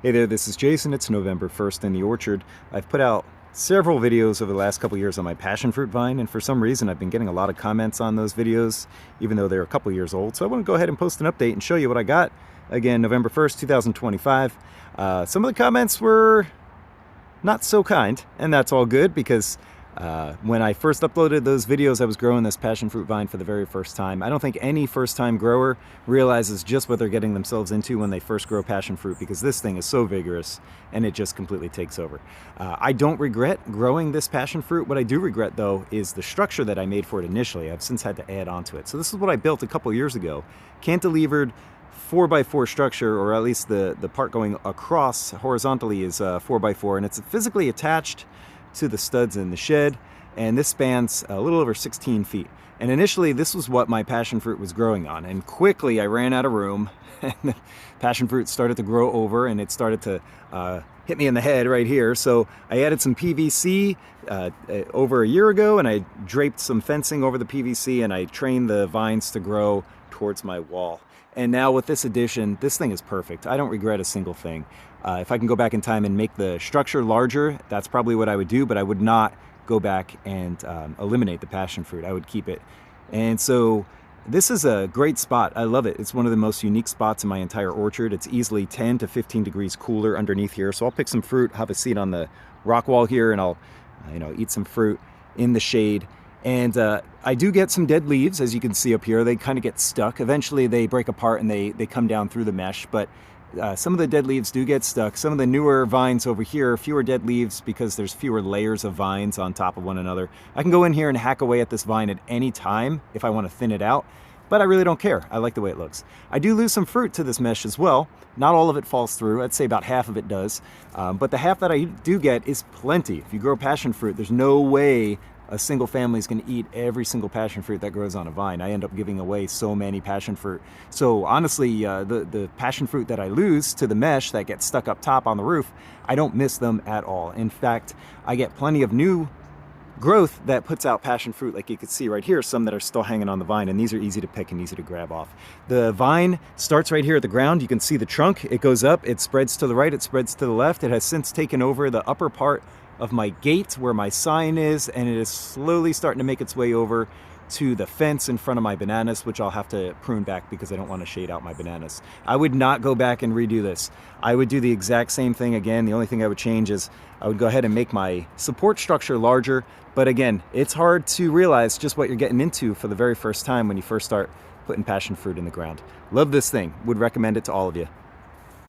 Hey there, this is Jason. It's November 1st in the orchard. I've put out several videos over the last couple years on my passion fruit vine, and for some reason I've been getting a lot of comments on those videos, even though they're a couple years old. So I want to go ahead and post an update and show you what I got. Again, November 1st, 2025. Some of the comments were not so kind, and that's all good because when I first uploaded those videos, I was growing this passion fruit vine for the very first time. I don't think any first-time grower realizes just what they're getting themselves into when they first grow passion fruit, because this thing is so vigorous and it just completely takes over. I don't regret growing this passion fruit. What I do regret, though, is the structure that I made for it initially. I've since had to add on to it. So this is what I built a couple years ago. Cantilevered 4x4 structure, or at least the part going across horizontally is 4x4, and it's physically attached to the studs in the shed, and this spans a little over 16 feet. And initially this was what my passion fruit was growing on, and quickly I ran out of room and the passion fruit started to grow over, and it started to hit me in the head right here. So I added some PVC over a year ago, and I draped some fencing over the PVC, and I trained the vines to grow towards my wall. And now with this addition, this thing is perfect. I don't regret a single thing. If I can go back in time and make the structure larger, that's probably what I would do, but I would not go back and eliminate the passion fruit. I would keep it. And so this is a great spot. I love it. It's one of the most unique spots in my entire orchard. It's easily 10 to 15 degrees cooler underneath here. So I'll pick some fruit, have a seat on the rock wall here, and I'll eat some fruit in the shade. And I do get some dead leaves, as you can see up here. They kind of get stuck. Eventually they break apart and they come down through the mesh, but some of the dead leaves do get stuck. Some of the newer vines over here, fewer dead leaves because there's fewer layers of vines on top of one another. I can go in here and hack away at this vine at any time if I want to thin it out, but I really don't care. I like the way it looks. I do lose some fruit to this mesh as well. Not all of it falls through. I'd say about half of it does, but the half that I do get is plenty. If you grow passion fruit, there's no way a single family is going to eat every single passion fruit that grows on a vine. I end up giving away so many passion fruit. So honestly, the passion fruit that I lose to the mesh that gets stuck up top on the roof, I don't miss them at all. In fact, I get plenty of new growth that puts out passion fruit, like you can see right here, some that are still hanging on the vine, and these are easy to pick and easy to grab off. The vine starts right here at the ground. You can see the trunk. It goes up, it spreads to the right, it spreads to the left. It has since taken over the upper part of my gate where my sign is, and it is slowly starting to make its way over to the fence in front of my bananas, which I'll have to prune back because I don't want to shade out my bananas. I would not go back and redo this. I would do the exact same thing again. The only thing I would change is I would go ahead and make my support structure larger. But again, it's hard to realize just what you're getting into for the very first time when you first start putting passion fruit in the ground. Love this thing. Would recommend it to all of you.